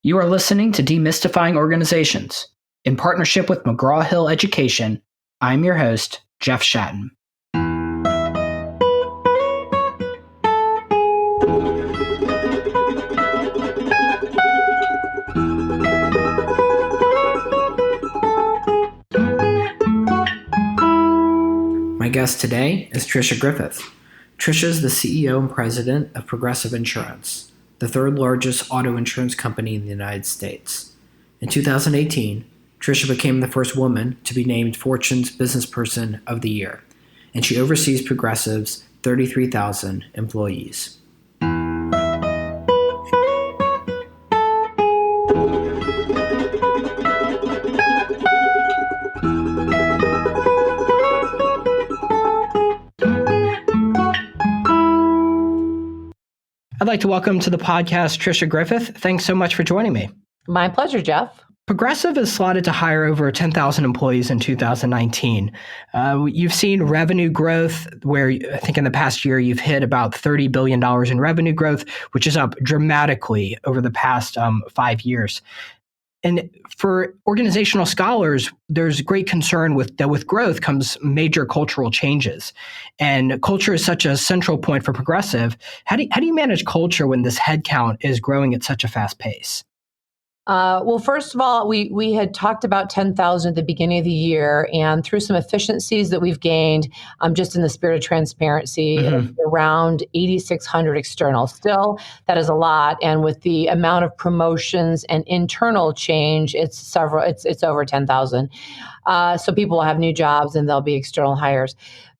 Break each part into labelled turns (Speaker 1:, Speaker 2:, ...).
Speaker 1: You are listening to Demystifying Organizations. In partnership with McGraw-Hill Education, I'm your host, Jeff Shatton. My guest today is Tricia Griffith. Tricia is the CEO and president of Progressive Insurance, the third largest auto insurance company in the United States. In 2018, Tricia became the first woman to be named Fortune's Businessperson of the Year, and she oversees Progressive's 33,000 employees. I'd like to welcome to the podcast Tricia Griffith. Thanks so much for joining me.
Speaker 2: My pleasure, Jeff.
Speaker 1: Progressive is slotted to hire over 10,000 employees in 2019. You've seen revenue growth where I think in the past year you've hit about $30 billion in revenue growth, which is up dramatically over the past 5 years. And for organizational scholars, there's great concern that with growth comes major cultural changes. And culture is such a central point for Progressive. How do you manage culture when this headcount is growing at such a fast pace?
Speaker 2: Well, first of all, we had talked about 10,000 at the beginning of the year, and through some efficiencies that we've gained, just in the spirit of transparency, around 8,600 external. Still, that is a lot, and with the amount of promotions and internal change, it's over 10,000. So people will have new jobs, and there'll be external hires.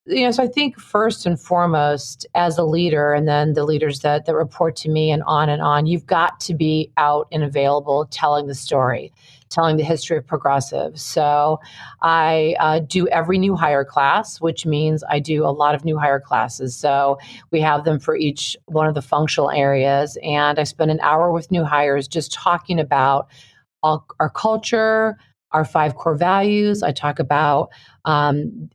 Speaker 2: So I think first and foremost, as a leader, and then the leaders that report to me and on, you've got to be out and available telling the story, telling the history of Progressive. So I do every new hire class, which means I do a lot of new hire classes. So we have them for each one of the functional areas. And I spend an hour with new hires just talking about our culture, our 5 core values. I talk about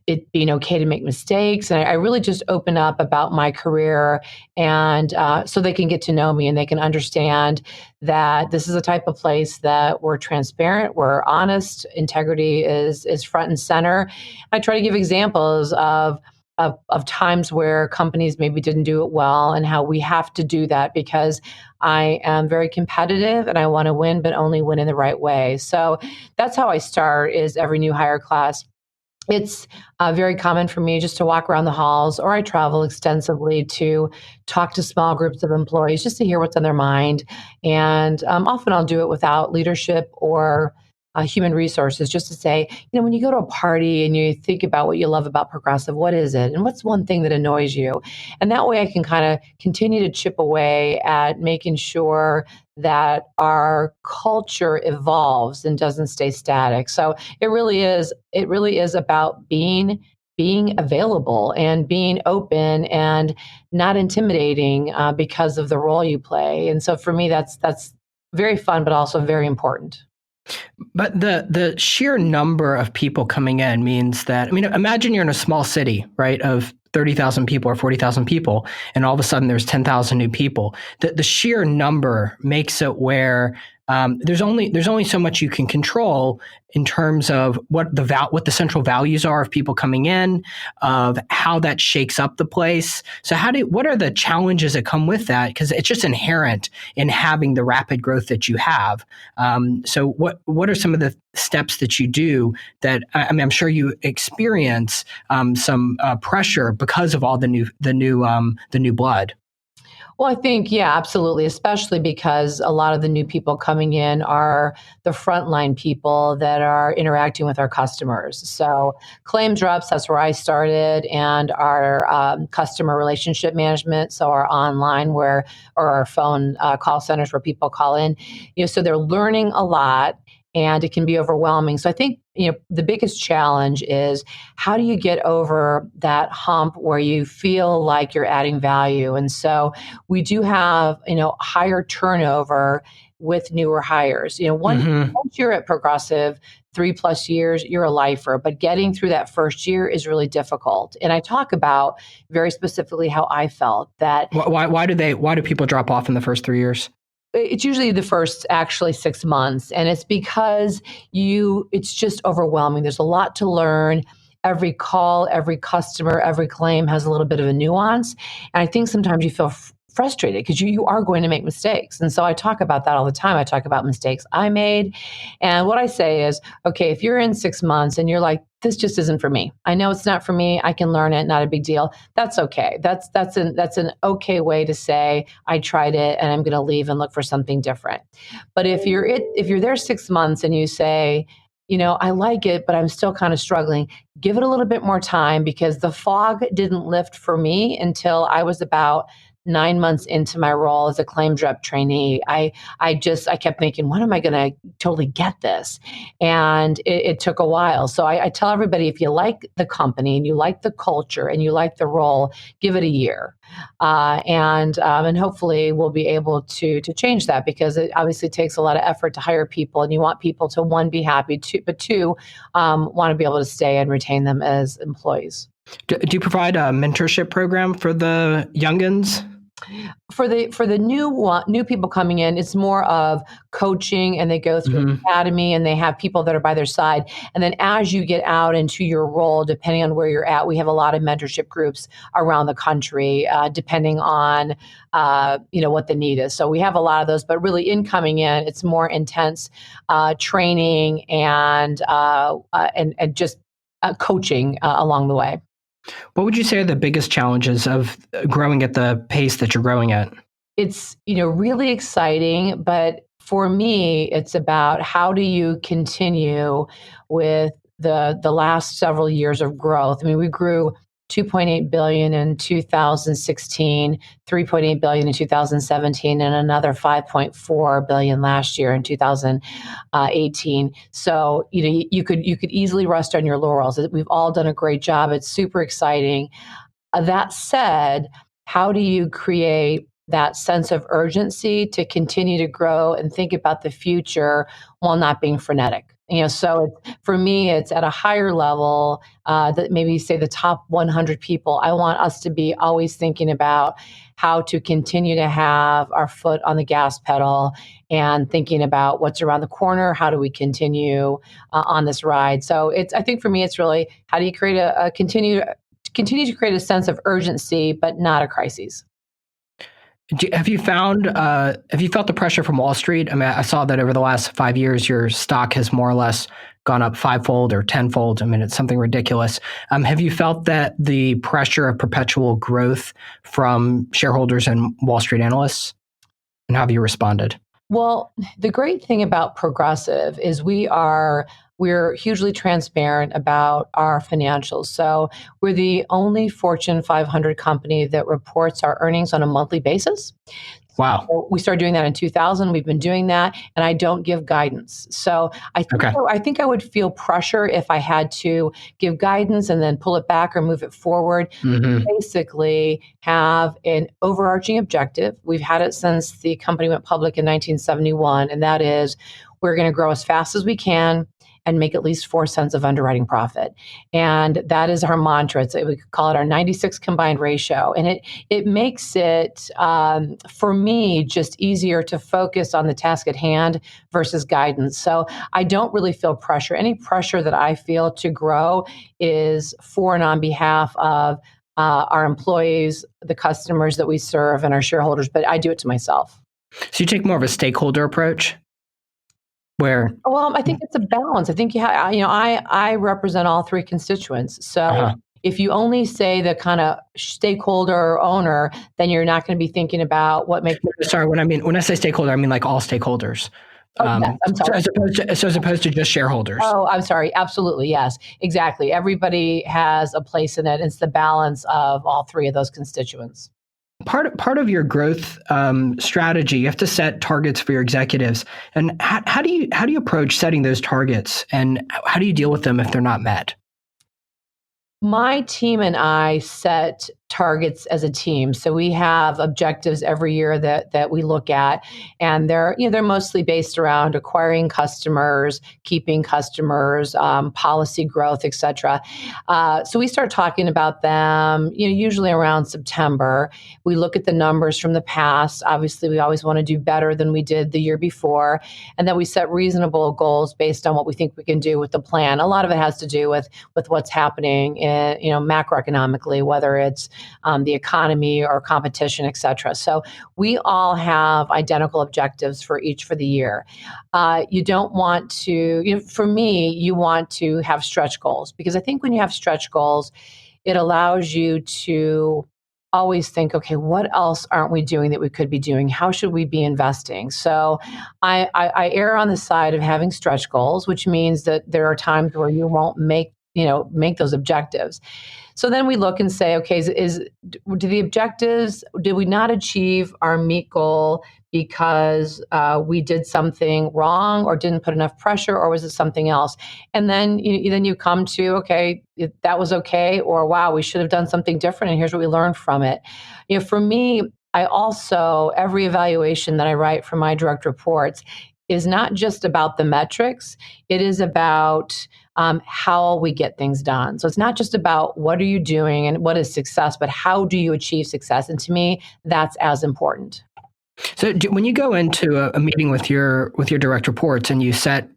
Speaker 2: it being okay to make mistakes. And I really just open up about my career, and so they can get to know me and they can understand that this is a type of place that we're transparent, we're honest, integrity is front and center. I try to give examples of times where companies maybe didn't do it well and how we have to do that, because I am very competitive and I want to win, but only win in the right way. So that's how I start, is every new hire class. It's very common for me just to walk around the halls, or I travel extensively to talk to small groups of employees just to hear what's on their mind. And often I'll do it without leadership or human resources, just to say, when you go to a party and you think about what you love about Progressive, what is it? And what's one thing that annoys you? And that way I can kind of continue to chip away at making sure that our culture evolves and doesn't stay static. So it really is about being available and being open and not intimidating because of the role you play. And so for me, that's very fun, but also very important.
Speaker 1: But the sheer number of people coming in means that, imagine you're in a small city, right, of 30,000 people or 40,000 people, and all of a sudden there's 10,000 new people. The sheer number makes it where there's only so much you can control in terms of what the central values are of people coming in, of how that shakes up the place. So what are the challenges that come with that? Because it's just inherent in having the rapid growth that you have. So what are some of the steps that you do that I'm sure you experience some pressure because of all the new blood?
Speaker 2: Well, I think, yeah, absolutely, especially because a lot of the new people coming in are the frontline people that are interacting with our customers. So claims reps, that's where I started, and our customer relationship management, so our online or our phone call centers where people call in. So they're learning a lot, and it can be overwhelming. So I think, the biggest challenge is, how do you get over that hump where you feel like you're adding value? And so we do have, higher turnover with newer hires. Once you're at Progressive 3+ years, you're a lifer, but getting through that first year is really difficult. And I talk about very specifically how I felt that.
Speaker 1: Why do people drop off in the first 3 years?
Speaker 2: It's usually the first actually 6 months. And it's because it's just overwhelming. There's a lot to learn. Every call, every customer, every claim has a little bit of a nuance. And I think sometimes you feel frustrated because you are going to make mistakes. And so I talk about that all the time. I talk about mistakes I made. And what I say is, okay, if you're in 6 months and you're like, this just isn't for me. I know it's not for me. I can learn it. Not a big deal. That's okay. That's an okay way to say I tried it and I'm going to leave and look for something different. But if you're there 6 months and you say, I like it, but I'm still kind of struggling, give it a little bit more time, because the fog didn't lift for me until I was about 9 months into my role as a claims rep trainee. I kept thinking, when am I going to totally get this? And it took a while. So I tell everybody, if you like the company and you like the culture and you like the role, give it a year. And hopefully we'll be able to change that, because it obviously takes a lot of effort to hire people, and you want people to, one, be happy, but two, want to be able to stay and retain them as employees.
Speaker 1: Do you provide a mentorship program for the youngins?
Speaker 2: For the new people coming in, it's more of coaching, and they go through academy, and they have people that are by their side. And then as you get out into your role, depending on where you're at, we have a lot of mentorship groups around the country, depending on what the need is. So we have a lot of those, but really in coming in, it's more intense training and just coaching along the way.
Speaker 1: What would you say are the biggest challenges of growing at the pace that you're growing at?
Speaker 2: It's, really exciting, but for me, it's about how do you continue with the last several years of growth. I mean, we grew 2.8 billion in 2016, 3.8 billion in 2017, and another 5.4 billion last year in 2018. So, you could easily rest on your laurels. We've all done a great job. It's super exciting. That said, how do you create that sense of urgency to continue to grow and think about the future while not being frenetic? So for me, it's at a higher level, that maybe say the top 100 people. I want us to be always thinking about how to continue to have our foot on the gas pedal and thinking about what's around the corner. How do we continue on this ride? So I think for me, it's really, how do you create continue to create a sense of urgency, but not a crisis.
Speaker 1: Have you felt the pressure from Wall Street? I mean, I saw that over the last 5 years, your stock has more or less gone up 5-fold or 10-fold. I mean, it's something ridiculous. Have you felt that the pressure of perpetual growth from shareholders and Wall Street analysts? And how have you responded?
Speaker 2: Well, the great thing about Progressive is we're hugely transparent about our financials. So we're the only Fortune 500 company that reports our earnings on a monthly basis.
Speaker 1: Wow.
Speaker 2: So we started doing that in 2000. We've been doing that, and I don't give guidance. So I think I would feel pressure if I had to give guidance and then pull it back or move it forward. Basically have an overarching objective. We've had it since the company went public in 1971, and that is, we're going to grow as fast as we can and make at least 4 cents of underwriting profit. And that is our mantra. We could call it our 96 combined ratio. And it makes it, for me, just easier to focus on the task at hand versus guidance. So I don't really feel pressure. Any pressure that I feel to grow is for and on behalf of our employees, the customers that we serve, and our shareholders, but I do it to myself.
Speaker 1: So you take more of a stakeholder approach?
Speaker 2: Well, I think it's a balance. I think I represent all three constituents. So if you only say the kind of stakeholder or owner, then you're not going to be thinking about what makes.
Speaker 1: Sorry, when I say stakeholder, I mean like all stakeholders.
Speaker 2: Yes, I'm sorry.
Speaker 1: As opposed to just shareholders.
Speaker 2: Oh, I'm sorry. Absolutely, yes, exactly. Everybody has a place in it. It's the balance of all three of those constituents.
Speaker 1: Part of your growth strategy, you have to set targets for your executives. And how do you approach setting those targets, and how do you deal with them if they're not met?
Speaker 2: My team and I set targets as a team. So we have objectives every year that we look at, and they're mostly based around acquiring customers, keeping customers, policy growth, etc. So we start talking about them, usually around September. We look at the numbers from the past. Obviously, we always want to do better than we did the year before, and then we set reasonable goals based on what we think we can do with the plan. A lot of it has to do with what's happening in, macroeconomically, whether it's the economy or competition, et cetera. So we all have identical objectives for the year. You don't want to, for me, you want to have stretch goals, because I think when you have stretch goals, it allows you to always think, okay, what else aren't we doing that we could be doing? How should we be investing? So I err on the side of having stretch goals, which means that there are times where you won't make those objectives. So then we look and say, okay, did we not achieve our meet goal because we did something wrong or didn't put enough pressure, or was it something else? And then you come to, okay, that was okay, or wow, we should have done something different, and here's what we learned from it. For me, every evaluation that I write for my direct reports is not just about the metrics. It is about how we get things done. So it's not just about what are you doing and what is success, but how do you achieve success? And to me, that's as important.
Speaker 1: So when you go into a meeting with your direct reports and you set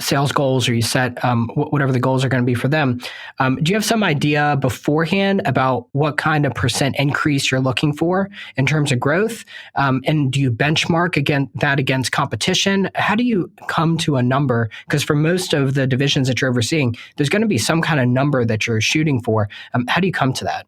Speaker 1: sales goals, or you set whatever the goals are going to be for them, do you have some idea beforehand about what kind of % increase you're looking for in terms of growth? And do you benchmark against competition? How do you come to a number? Because for most of the divisions that you're overseeing, there's going to be some kind of number that you're shooting for. How do you come to that?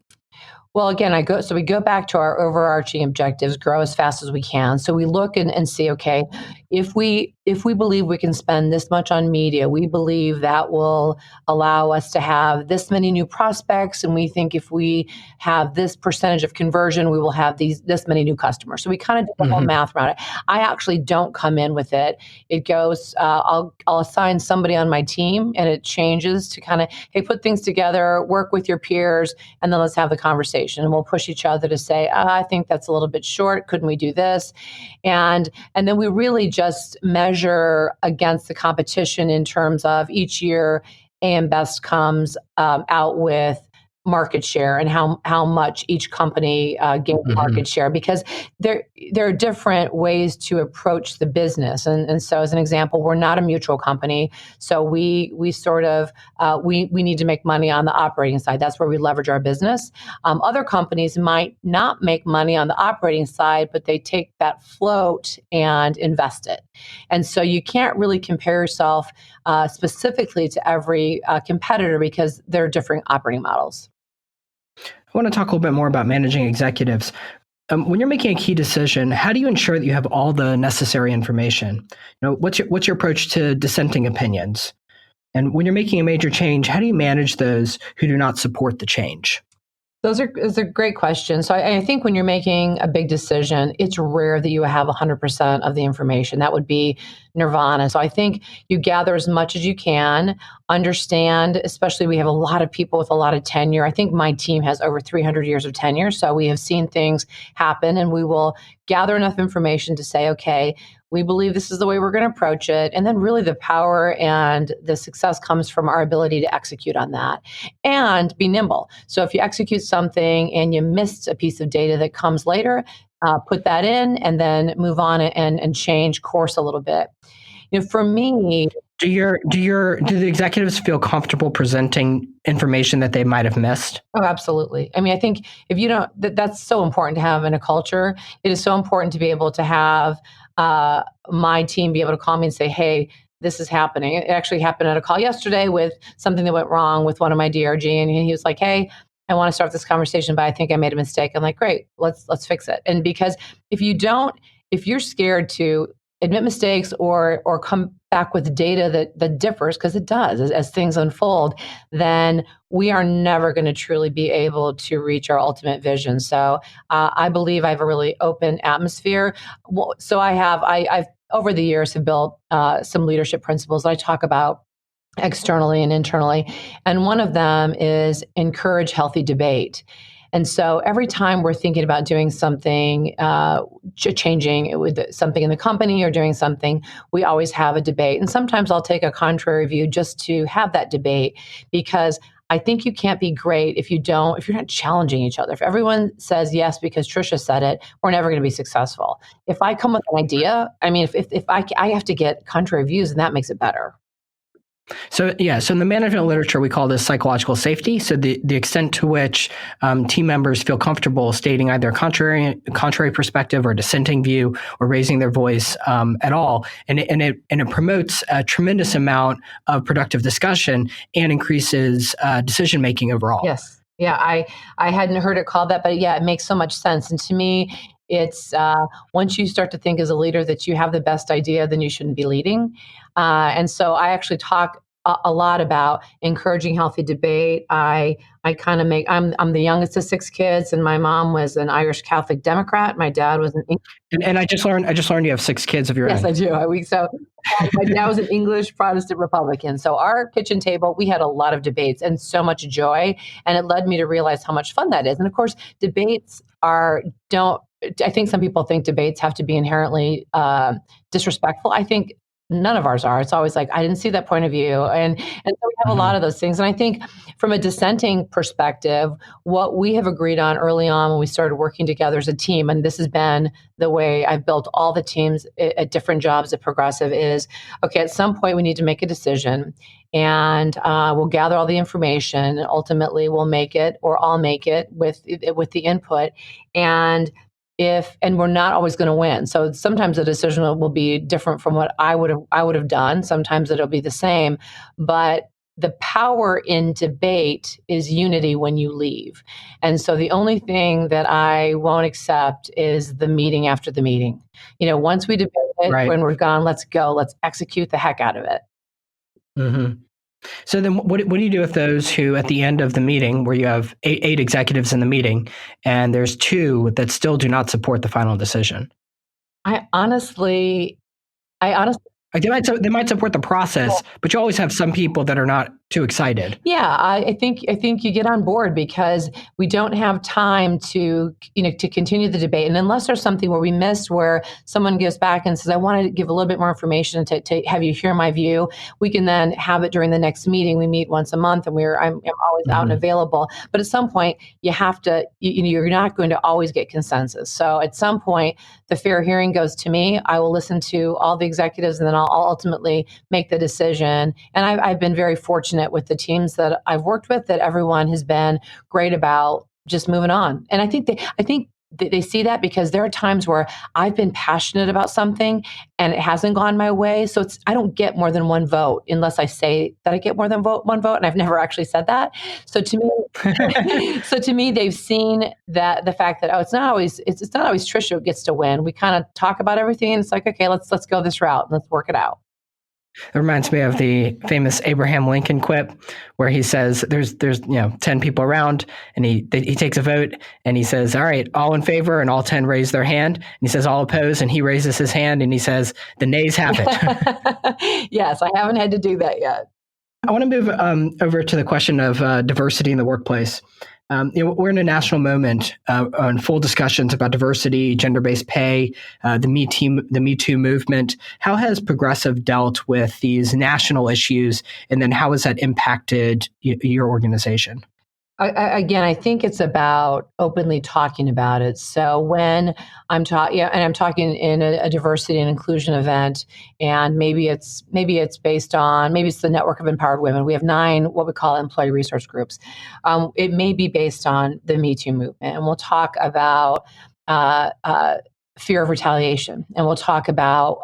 Speaker 2: Well, again, we go back to our overarching objectives: grow as fast as we can. So we look and see, okay, if we believe we can spend this much on media, we believe that will allow us to have this many new prospects, and we think if we have this percentage of conversion, we will have this many new customers. So we kind of do the whole math around it. I actually don't come in with it. It goes, I'll assign somebody on my team, and it changes to kind of, hey, put things together, work with your peers, and then let's have the conversation. And we'll push each other to say, I think that's a little bit short. Couldn't we do this? And then we really just measure against the competition in terms of each year. AM Best comes out with market share and how much each company gains market share, because there are different ways to approach the business. And so, as an example, we're not a mutual company, so we sort of we need to make money on the operating side. That's where we leverage our business. Other companies might not make money on the operating side, but they take that float and invest it. And so you can't really compare yourself specifically to every competitor, because they're different operating models.
Speaker 1: I want to talk a little bit more about managing executives. When you're making a key decision, how do you ensure that you have all the necessary information? What's your approach to dissenting opinions? And when you're making a major change, how do you manage those who do not support the change?
Speaker 2: Those are great questions. So I think when you're making a big decision, it's rare that you have 100% of the information. That would be nirvana. So I think you gather as much as you can, understand, especially we have a lot of people with a lot of tenure. I think my team has over 300 years of tenure. So we have seen things happen, and we will gather enough information to say, okay, we believe this is the way we're going to approach it. And then really the power and the success comes from our ability to execute on that and be nimble. So if you execute something and you missed a piece of data that comes later, put that in and then move on and change course a little bit. For me,
Speaker 1: do the executives feel comfortable presenting information that they might have missed?
Speaker 2: Oh, absolutely. I mean, I think if you don't, that's so important to have in a culture. It is so important to be able to have my team be able to call me and say, hey, this is happening. It actually happened at a call yesterday with something that went wrong with one of my DRG. And he was like, hey, I want to start this conversation, but I think I made a mistake. I'm like, great, let's fix it. And because if you're scared to admit mistakes or come back with data that differs, because it does as things unfold, then we are never going to truly be able to reach our ultimate vision. So I believe I have a really open atmosphere. So I've over the years have built some leadership principles that I talk about externally and internally. And one of them is encourage healthy debate. And so every time we're thinking about doing something, changing it with something in the company or doing something, we always have a debate. And sometimes I'll take a contrary view just to have that debate, because I think you can't be great if you're not challenging each other. If everyone says yes because Tricia said it, we're never going to be successful. If I come with an idea, I mean, if I have to get contrary views, and that makes it better.
Speaker 1: So yeah, so in the management literature, we call this psychological safety. So the extent to which team members feel comfortable stating either a contrary perspective or dissenting view or raising their voice at all, and it promotes a tremendous amount of productive discussion and increases decision making overall.
Speaker 2: Yes, yeah, I hadn't heard it called that, but yeah, it makes so much sense. And to me, it's once you start to think as a leader that you have the best idea, then you shouldn't be leading. And so I actually talk a lot about encouraging healthy debate. I kind of I'm the youngest of 6 kids, and my mom was an Irish Catholic Democrat. My dad was an
Speaker 1: and I just learned you have 6 kids of your own.
Speaker 2: Yes, I do. My dad was an English Protestant Republican. So our kitchen table, we had a lot of debates and so much joy, and it led me to realize how much fun that is. And of course, debates I think some people think debates have to be inherently disrespectful. I think none of ours are. It's always like, I didn't see that point of view. And so we have a lot of those things. And I think from a dissenting perspective, what we have agreed on early on when we started working together as a team, and this has been the way I've built all the teams at different jobs at Progressive, is, okay, at some point we need to make a decision, and we'll gather all the information, and ultimately we'll make it, or I'll make it with the input. And we're not always going to win. So sometimes the decision will be different from what I would have done. Sometimes it'll be the same, but the power in debate is unity when you leave. And so the only thing that I won't accept is the meeting after the meeting. Once we debate it,
Speaker 1: Right.
Speaker 2: When we're gone, let's go. Let's execute the heck out of it.
Speaker 1: Mm-hmm. So then what do you do with those who, at the end of the meeting, where you have eight executives in the meeting, and there's 2 that still do not support the final decision?
Speaker 2: I honestly,
Speaker 1: Like they might support the process, but you always have some people that are not too excited.
Speaker 2: yeah, I think you get on board, because we don't have time to continue the debate. And unless there's something where we missed, where someone gives back and says, I want to give a little bit more information to have you hear my view, we can then have it during the next meeting. We meet once a month, and I'm always out and available. But at some point, you have to, you're not going to always get consensus. So at some point, the fair hearing goes to me. I will listen to all the executives, and then I'll ultimately make the decision. And I've been very fortunate with the teams that I've worked with, that everyone has been great about just moving on. And I think they see that, because there are times where I've been passionate about something and it hasn't gone my way. So I don't get more than 1 vote unless I say that I get more than 1 vote. And I've never actually said that. So to me, they've seen that the fact that, it's not always Tricia who gets to win. We kind of talk about everything, and it's like, okay, let's go this route and let's work it out.
Speaker 1: It reminds me of the famous Abraham Lincoln quip, where he says there's 10 people around, and he takes a vote, and he says, all right, all in favor, and all 10 raise their hand, and he says all opposed, and he raises his hand, and he says the nays have it.
Speaker 2: Yes, I haven't had to do that yet.
Speaker 1: I want to move over to the question of diversity in the workplace. We're in a national moment on full discussions about diversity, gender-based pay, the Me Too movement. How has Progressive dealt with these national issues, and then how has that impacted your organization?
Speaker 2: Again, I think it's about openly talking about it. So when I'm talking, and I'm talking in a diversity and inclusion event, and maybe it's based on, maybe it's the Network of Empowered Women. We have 9 what we call employee resource groups. It may be based on the Me Too movement, and we'll talk about fear of retaliation, and we'll talk about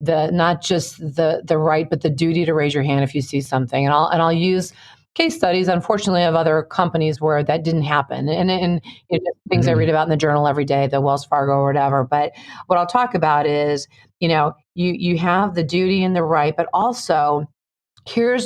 Speaker 2: not just the right, but the duty to raise your hand if you see something. And I'll use case studies, unfortunately, of other companies where that didn't happen, and things I read about in the journal every day, the Wells Fargo or whatever. But what I'll talk about is, you have the duty and the right, but also here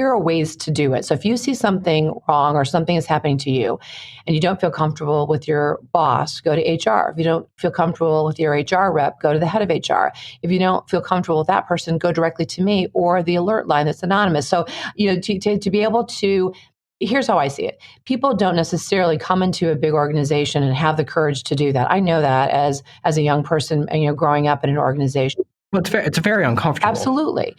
Speaker 2: are ways to do it. So if you see something wrong or something is happening to you and you don't feel comfortable with your boss, go to HR. If you don't feel comfortable with your HR rep, go to the head of HR. If you don't feel comfortable with that person, go directly to me or the alert line that's anonymous. So, to be able to here's how I see it. People don't necessarily come into a big organization and have the courage to do that. I know that as a young person, growing up in an organization.
Speaker 1: Well, it's very uncomfortable.
Speaker 2: Absolutely.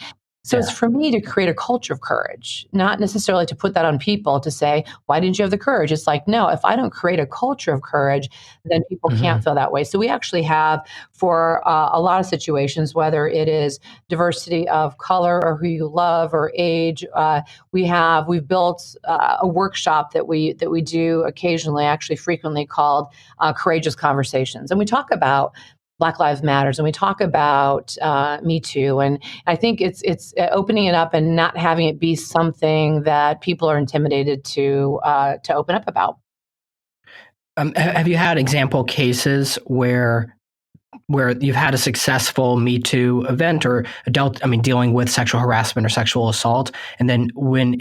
Speaker 2: So it's for me to create a culture of courage, not necessarily to put that on people to say, why didn't you have the courage? It's like, no, if I don't create a culture of courage, then people can't feel that way. So we actually have, for a lot of situations, whether it is diversity of color or who you love or age, we've built a workshop that we do occasionally, actually frequently, called Courageous Conversations. And we talk about Black Lives Matters, and we talk about Me Too, and I think it's opening it up and not having it be something that people are intimidated to open up about.
Speaker 1: Have you had example cases where you've had a successful Me Too event or dealing with sexual harassment or sexual assault? And then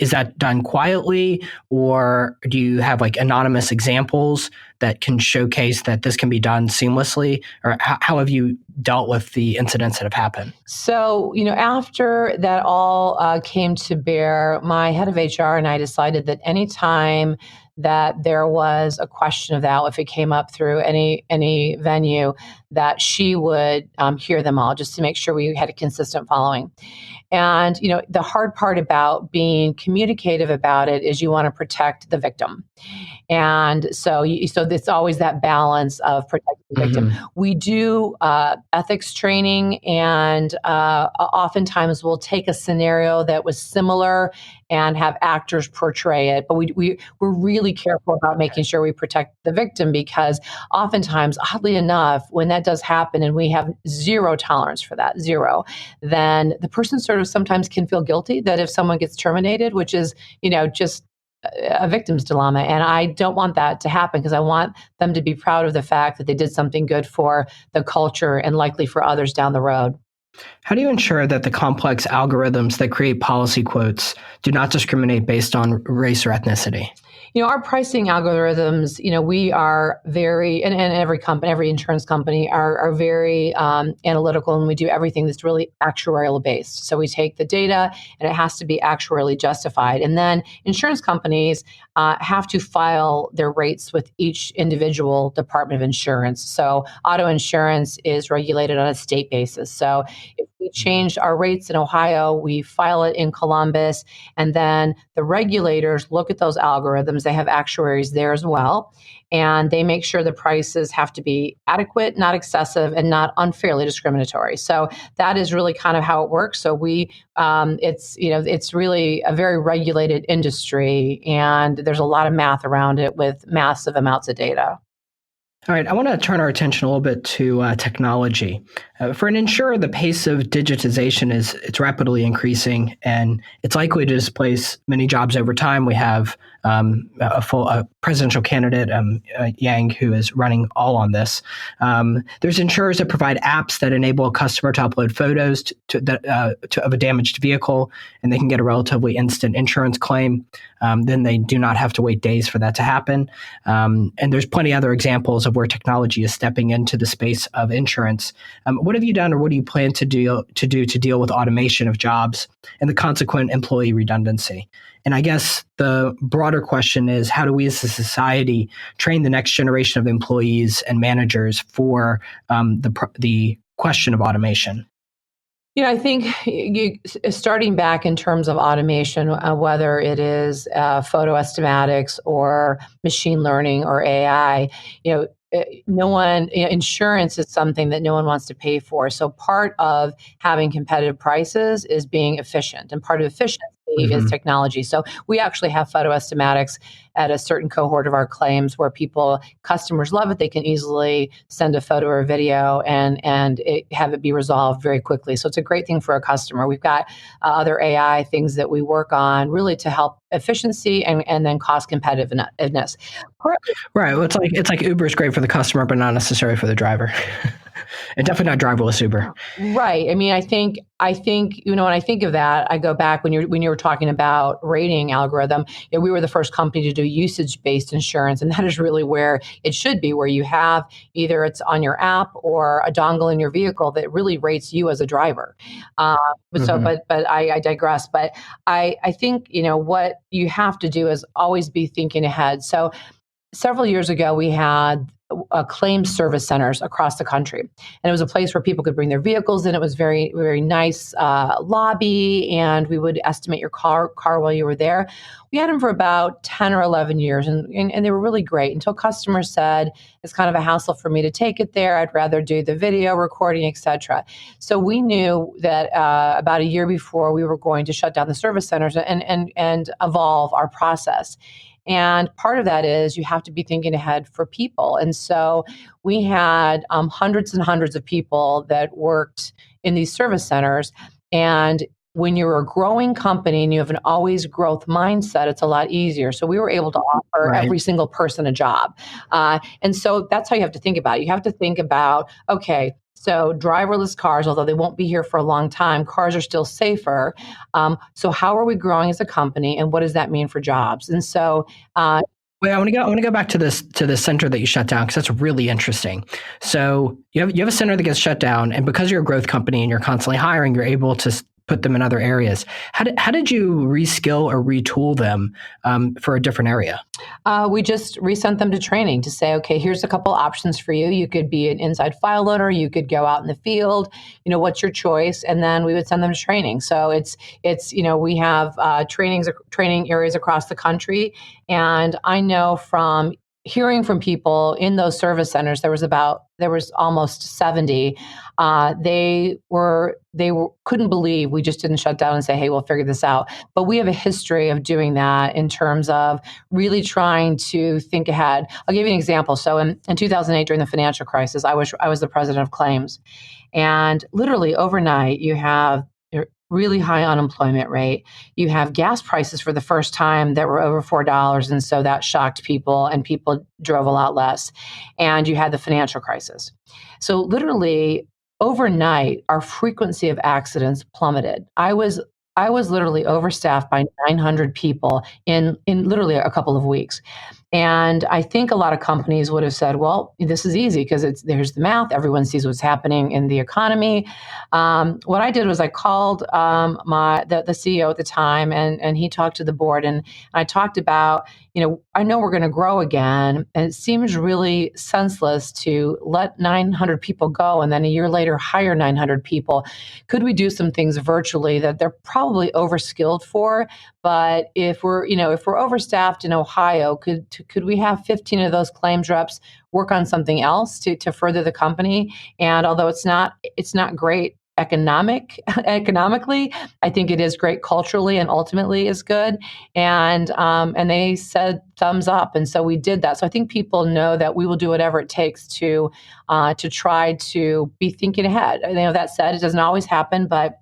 Speaker 1: is that done quietly, or do you have like anonymous examples that can showcase that this can be done seamlessly? Or how have you dealt with the incidents that have happened?
Speaker 2: So, after that all came to bear, my head of HR and I decided that anytime that there was a question of that, if it came up through any venue, that she would hear them all, just to make sure we had a consistent following. And, the hard part about being communicative about it is you want to protect the victim. And so it's always that balance of protecting the victim. We do ethics training, and oftentimes we'll take a scenario that was similar and have actors portray it. But we're really careful about making sure we protect the victim, because oftentimes, oddly enough, when that does happen and we have zero tolerance for that, then the person sort of sometimes can feel guilty that if someone gets terminated, which is, just a victim's dilemma. And I don't want that to happen, because I want them to be proud of the fact that they did something good for the culture and likely for others down the road.
Speaker 1: How do you ensure that the complex algorithms that create policy quotes do not discriminate based on race or ethnicity?
Speaker 2: Our pricing algorithms, we are very, and every insurance company are very analytical, and we do everything that's really actuarial based. So we take the data, and it has to be actuarially justified. And then insurance companies have to file their rates with each individual Department of Insurance. So auto insurance is regulated on a state basis. So if we changed our rates in Ohio, we file it in Columbus, and then the regulators look at those algorithms. They have actuaries there as well, and they make sure the prices have to be adequate, not excessive, and not unfairly discriminatory. So that is really kind of how it works. So it's really a very regulated industry, and there's a lot of math around it with massive amounts of data.
Speaker 1: All right, I want to turn our attention a little bit to technology. For an insurer, the pace of digitization it's rapidly increasing, and it's likely to displace many jobs over time. We have a presidential candidate, Yang, who is running all on this. There's insurers that provide apps that enable a customer to upload photos of a damaged vehicle, and they can get a relatively instant insurance claim. Then they do not have to wait days for that to happen. And there's plenty of other examples of where technology is stepping into the space of insurance. What have you done, or what do you plan to deal with automation of jobs and the consequent employee redundancy? And I guess the broader question is, how do we as a society train the next generation of employees and managers for the question of automation?
Speaker 2: I think starting back in terms of automation, whether it is photo estimatics or machine learning or AI, no one, insurance is something that no one wants to pay for. So part of having competitive prices is being efficient, and part of efficiency is technology. So we actually have photo estimatics at a certain cohort of our claims where customers love it. They can easily send a photo or a video and have it be resolved very quickly. So it's a great thing for a customer. We've got other AI things that we work on really to help efficiency and then cost competitiveness.
Speaker 1: Right. Well, it's like Uber is great for the customer, but not necessarily for the driver. And definitely not driverless Uber.
Speaker 2: Right. I mean, I think, when I think of that, I go back when you were talking about rating algorithm, we were the first company to do usage-based insurance. And that is really where it should be, where you have either it's on your app or a dongle in your vehicle that really rates you as a driver. But I digress. But I think, what you have to do is always be thinking ahead. So several years ago, we had claims service centers across the country, and it was a place where people could bring their vehicles in. It was very, very nice lobby, and we would estimate your car while you were there. We had them for about 10 or 11 years, and they were really great until customers said, it's kind of a hassle for me to take it there. I'd rather do the video recording, etc. So we knew that about a year before, we were going to shut down the service centers and evolve our process. And part of that is you have to be thinking ahead for people. And so we had hundreds and hundreds of people that worked in these service centers. And when you're a growing company and you have an always growth mindset, it's a lot easier. So we were able to offer every single person a job. And so that's how you have to think about it. You have to think about, okay, so driverless cars, although they won't be here for a long time, cars are still safer. So how are we growing as a company, and what does that mean for jobs? And so,
Speaker 1: wait, I want to go back to the center that you shut down, because that's really interesting. So you have a center that gets shut down, and because you're a growth company and you're constantly hiring, you're able to put them in other areas. How did you reskill or retool them for a different area?
Speaker 2: We just resent them to training to say, okay, here's a couple options for you. You could be an inside file loader. You could go out in the field. What's your choice? And then we would send them to training. So it's we have training areas across the country. And I know from hearing from people in those service centers, there was almost 70. They couldn't believe we just didn't shut down and say, hey, we'll figure this out. But we have a history of doing that in terms of really trying to think ahead. I'll give you an example. So in 2008, during the financial crisis, I was the president of claims. And literally overnight, you have really high unemployment rate. You have gas prices for the first time that were over $4. And so that shocked people, and people drove a lot less. And you had the financial crisis. So literally overnight, our frequency of accidents plummeted. I was literally overstaffed by 900 people in literally a couple of weeks. And I think a lot of companies would have said, well, this is easy because there's the math. Everyone sees what's happening in the economy. What I did was I called the CEO at the time, and he talked to the board, and I talked about, I know we're going to grow again, and it seems really senseless to let 900 people go and then a year later hire 900 people. Could we do some things virtually that they're probably overskilled for? But if we're overstaffed in Ohio, could we have 15 of those claims reps work on something else to further the company? And although it's not great economically, I think it is great culturally, and ultimately is good. And they said thumbs up, and so we did that. So I think people know that we will do whatever it takes to try to be thinking ahead. That said, it doesn't always happen, but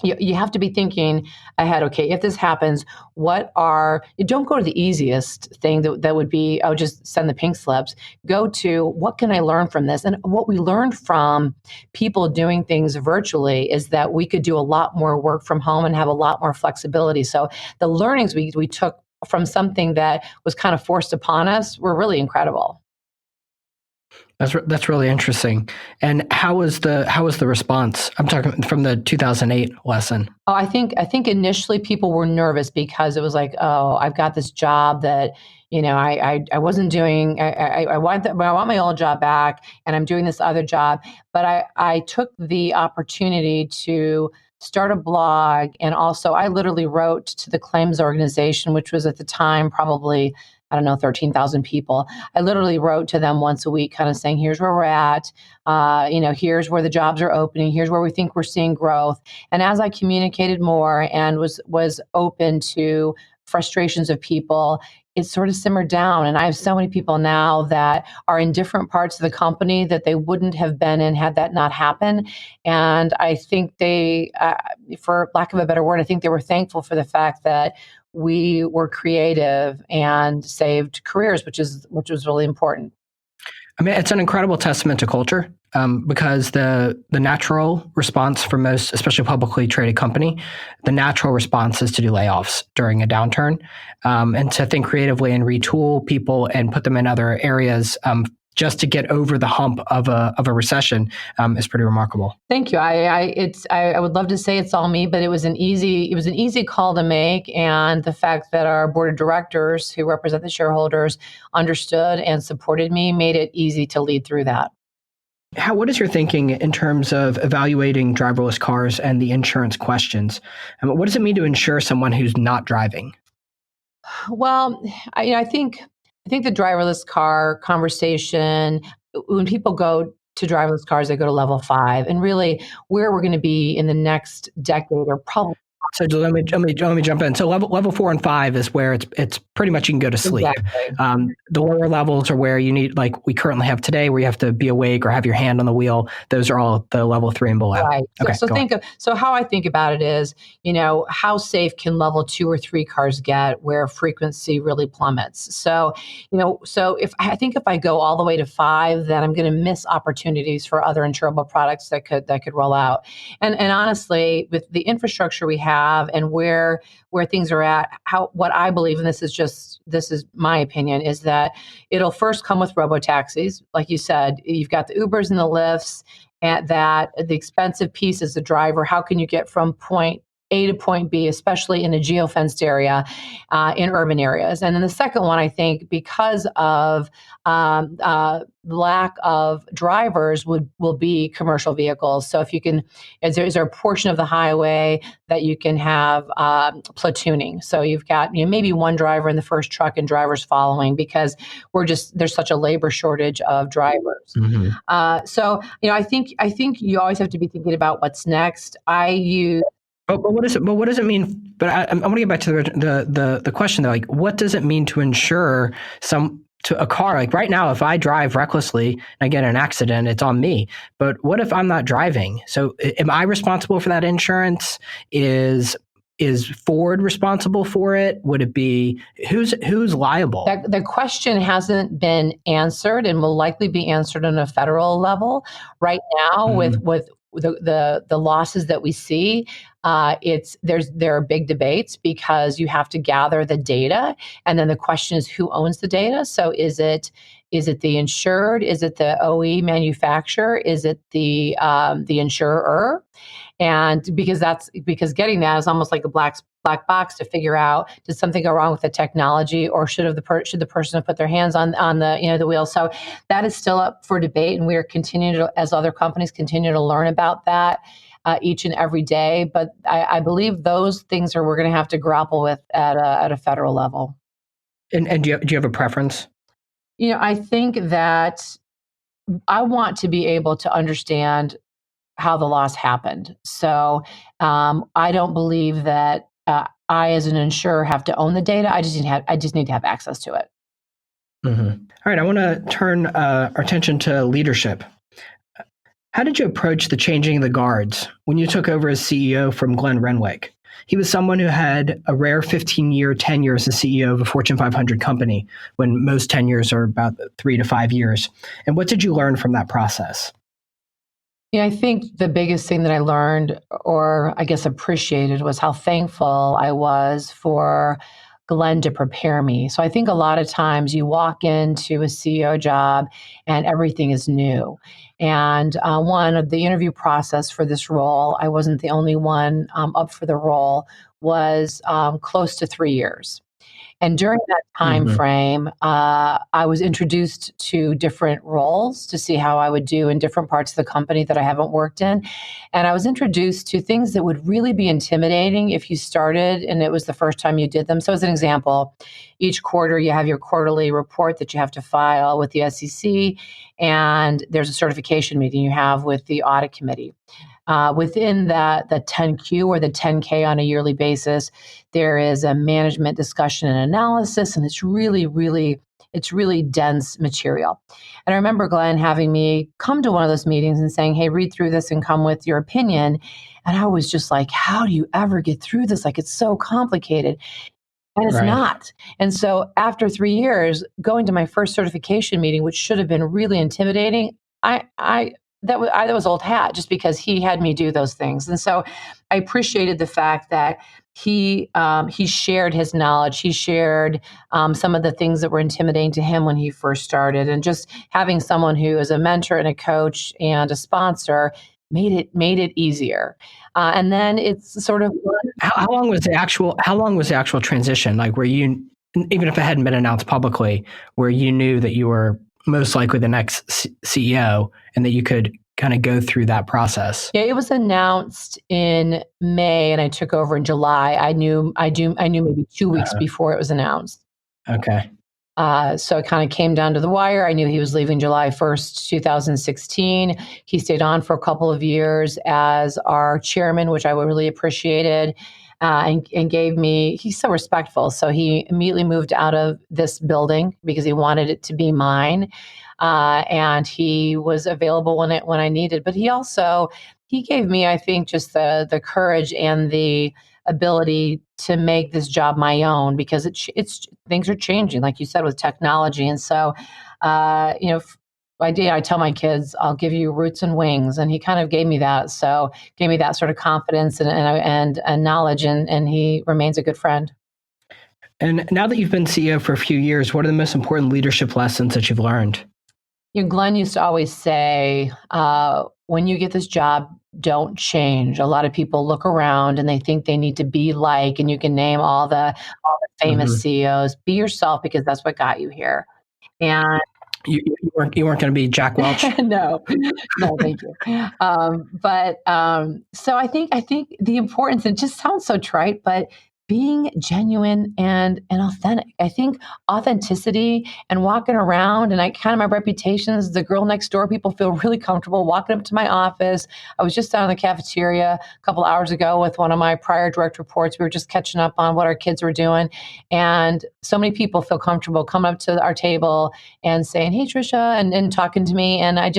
Speaker 2: you have to be thinking ahead. Okay, if this happens, don't go to the easiest thing that would be, just send the pink slips. Go to, what can I learn from this? And what we learned from people doing things virtually is that we could do a lot more work from home and have a lot more flexibility. So the learnings we took from something that was kind of forced upon us were really incredible.
Speaker 1: That's really interesting. And how was the response? I'm talking from the 2008 lesson.
Speaker 2: Oh, I think initially people were nervous because it was like, oh, I've got this job that I wasn't doing. I want my old job back, and I'm doing this other job. But I took the opportunity to start a blog, and also I literally wrote to the claims organization, which was at the time probably, I don't know, 13,000 people. I literally wrote to them once a week, kind of saying, here's where we're at. Here's where the jobs are opening. Here's where we think we're seeing growth. And as I communicated more and was open to frustrations of people, it sort of simmered down. And I have so many people now that are in different parts of the company that they wouldn't have been in had that not happened. And I think they, for lack of a better word, I think they were thankful for the fact that we were creative and saved careers, which was really important.
Speaker 1: I mean, it's an incredible testament to culture, because the natural response for most, especially publicly traded company, the natural response is to do layoffs during a downturn, and to think creatively and retool people and put them in other areas, just to get over the hump of a recession, is pretty remarkable.
Speaker 2: Thank you. I would love to say it's all me, but it was an easy call to make, and the fact that our board of directors, who represent the shareholders, understood and supported me, made it easy to lead through that.
Speaker 1: What is your thinking in terms of evaluating driverless cars and the insurance questions? What does it mean to insure someone who's not driving?
Speaker 2: Well, I think the driverless car conversation, when people go to driverless cars, they go to level 5, and really where we're going to be in the next decade, or probably
Speaker 1: So let me jump in. So level 4 and 5 is where it's pretty much you can go to sleep.
Speaker 2: exactly.
Speaker 1: The lower levels are where you need, like we currently have today, where you have to be awake or have your hand on the wheel. Those are all the level 3 and below.
Speaker 2: Right.
Speaker 1: Okay,
Speaker 2: So how I think about it is, how safe can level 2 or 3 cars get where frequency really plummets? So if I go all the way to 5, then I'm going to miss opportunities for other insurable products that could roll out. And honestly, with the infrastructure we have and where things are at, what I believe, and this is my opinion, is that it'll first come with robo-taxis. Like you said, you've got the Ubers and the Lyfts, and that the expensive piece is the driver. How can you get from point A to point B, especially in a geofenced area, in urban areas? And then the second one, I think, because of lack of drivers, will be commercial vehicles. So if you can, is there a portion of the highway that you can have platooning? So you've got maybe one driver in the first truck and drivers following, because there's such a labor shortage of drivers.
Speaker 1: Mm-hmm.
Speaker 2: I think you always have to be thinking about what's next.
Speaker 1: But what does it mean? But I want to get back to the question though. Like, what does it mean to insure to a car? Like right now, if I drive recklessly and I get in an accident, it's on me. But what if I'm not driving? So am I responsible for that insurance? Is Ford responsible for it? Would it be who's liable?
Speaker 2: The question hasn't been answered, and will likely be answered on a federal level. Right now,
Speaker 1: Mm-hmm.
Speaker 2: with the losses that we see, there are big debates, because you have to gather the data, and then the question is who owns the data. So is it the insured? Is it the OE manufacturer? Is it the insurer? And because getting that is almost like a black box to figure out, did something go wrong with the technology, or should the person have put their hands on the wheel? So that is still up for debate, and we are continuing to, as other companies continue to learn about that each and every day. But I believe those things we're going to have to grapple with at a federal level.
Speaker 1: And do you have a preference?
Speaker 2: I think that I want to be able to understand how the loss happened. So I don't believe that I, as an insurer, have to own the data. I just need to have access to it.
Speaker 1: Mm-hmm. All right, I want to turn our attention to leadership. How did you approach the changing of the guards when you took over as CEO from Glenn Renwick? He was someone who had a rare 15-year tenure as the CEO of a Fortune 500 company, when most tenures are about 3 to 5 years. And what did you learn from that process?
Speaker 2: I think the biggest thing that I learned, or I guess appreciated, was how thankful I was for Glenn to prepare me. So I think a lot of times you walk into a CEO job and everything is new. And one of the interview process for this role, I wasn't the only one up for the role, was close to 3 years. And during that time frame, I was introduced to different roles to see how I would do in different parts of the company that I haven't worked in. And I was introduced to things that would really be intimidating if you started and it was the first time you did them. So as an example, each quarter you have your quarterly report that you have to file with the SEC, and there's a certification meeting you have with the audit committee. Within the 10Q or the 10K on a yearly basis, there is a management discussion and analysis, and it's really dense material. And I remember Glenn having me come to one of those meetings and saying, "Hey, read through this and come with your opinion." And I was just like, "How do you ever get through this? Like, it's so complicated." And it's
Speaker 1: Right.
Speaker 2: not. And so after 3 years, going to my first certification meeting, which should have been really intimidating, that was old hat just because he had me do those things. And so I appreciated the fact that he shared his knowledge. He shared some of the things that were intimidating to him when he first started, and just having someone who is a mentor and a coach and a sponsor made it easier. And then it's sort of
Speaker 1: How long was the actual transition? Like, where you, even if it hadn't been announced publicly, where you knew that you were most likely the next CEO and that you could kind of go through that process?
Speaker 2: Yeah, it was announced in May, and I took over in July. I knew maybe 2 weeks before it was announced.
Speaker 1: Okay.
Speaker 2: So it kind of came down to the wire. I knew he was leaving July 1st, 2016. He stayed on for a couple of years as our chairman, which I really appreciated, and gave me, he's so respectful. So he immediately moved out of this building because he wanted it to be mine. And he was available when I needed. But he gave me, I think, just the courage and the ability to make this job my own, because it's things are changing, like you said, with technology. And so, I tell my kids, I'll give you roots and wings, and he kind of gave me that. So gave me that sort of confidence and knowledge, and he remains a good friend.
Speaker 1: And now that you've been CEO for a few years, what are the most important leadership lessons that you've learned?
Speaker 2: Glenn used to always say, when you get this job, don't change. A lot of people look around and they think they need to be like, and you can name all the famous
Speaker 1: Mhm.
Speaker 2: CEOs. Be yourself, because that's what got you here. And
Speaker 1: You weren't going to be Jack Welch.
Speaker 2: no, no, thank you. So I think the importance, it just sounds so trite, but being genuine and authentic. I think authenticity and walking around, and I kind of, my reputation as the girl next door. People feel really comfortable walking up to my office. I was just down in the cafeteria a couple hours ago with one of my prior direct reports. We were just catching up on what our kids were doing, and so many people feel comfortable coming up to our table and saying, "Hey, Tricia," and talking to me. And I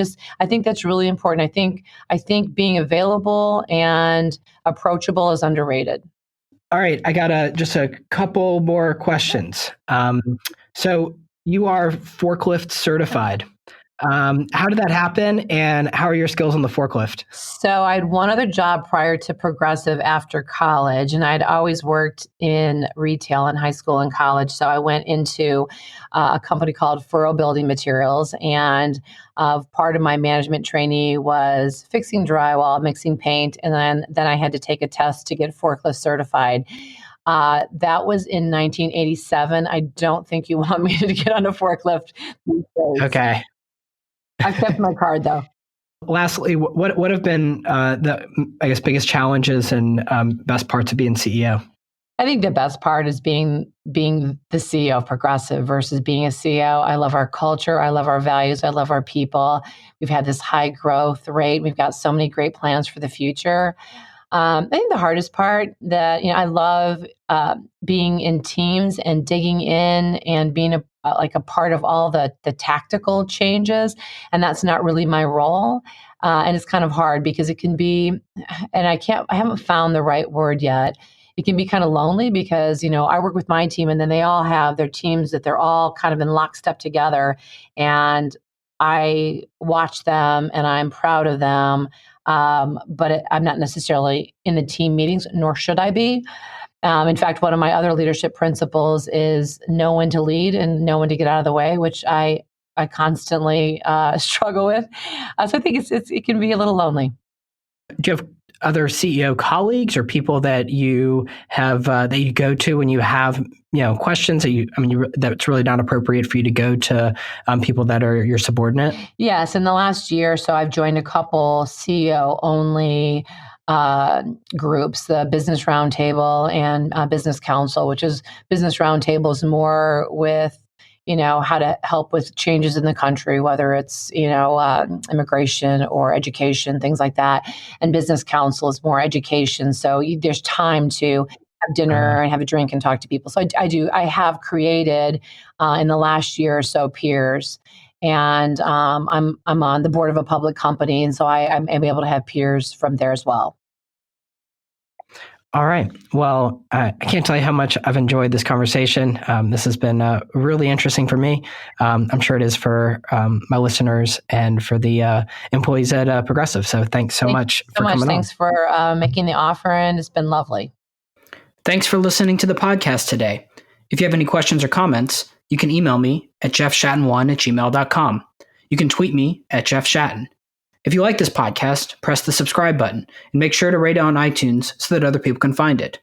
Speaker 2: think that's really important. I think being available and approachable is underrated.
Speaker 1: All right, I got just a couple more questions. So you are forklift certified. How did that happen, and how are your skills on the forklift?
Speaker 2: So I had one other job prior to Progressive after college, and I'd always worked in retail in high school and college. So I went into a company called Furrow Building Materials, and part of my management trainee was fixing drywall, mixing paint, and then I had to take a test to get forklift certified. That was in 1987. I don't think you want me to get on a forklift these days.
Speaker 1: Okay.
Speaker 2: I kept my card though.
Speaker 1: Lastly, what have been the, I guess, biggest challenges and best parts of being CEO?
Speaker 2: I think the best part is being the CEO of Progressive versus being a CEO. I love our culture. I love our values. I love our people. We've had this high growth rate. We've got so many great plans for the future. I think the hardest part, that I love being in teams and digging in and being like a part of all the tactical changes, and that's not really my role. And it's kind of hard because it can be, and I haven't found the right word yet. It can be kind of lonely because I work with my team, and then they all have their teams that they're all kind of in lockstep together, and I watch them and I'm proud of them. I'm not necessarily in the team meetings, nor should I be. In fact, one of my other leadership principles is know when to lead and know when to get out of the way, which I constantly struggle with. So I think it can be a little lonely.
Speaker 1: Do you have other CEO colleagues or people that you have that you go to when you have questions that's really not appropriate for you to go to people that are your subordinate?
Speaker 2: Yes, in the last year or so, I've joined a couple CEO only groups, the Business Roundtable and Business Council, which is Business Roundtable is more with how to help with changes in the country, whether it's immigration or education, things like that. And Business Council is more education, so there's time to have dinner and have a drink and talk to people. So I have created in the last year or so peers. And I'm on the board of a public company, and so I'm able to have peers from there as well.
Speaker 1: All right. Well, I can't tell you how much I've enjoyed this conversation. This has been really interesting for me. I'm sure it is for my listeners and for the employees at Progressive. So thanks so much for coming on.
Speaker 2: Thanks for making the offer, and it's been lovely.
Speaker 3: Thanks for listening to the podcast today. If you have any questions or comments, you can email me at jeffshatten1@gmail.com. You can tweet me at jeffshatten. If you like this podcast, press the subscribe button and make sure to rate it on iTunes so that other people can find it.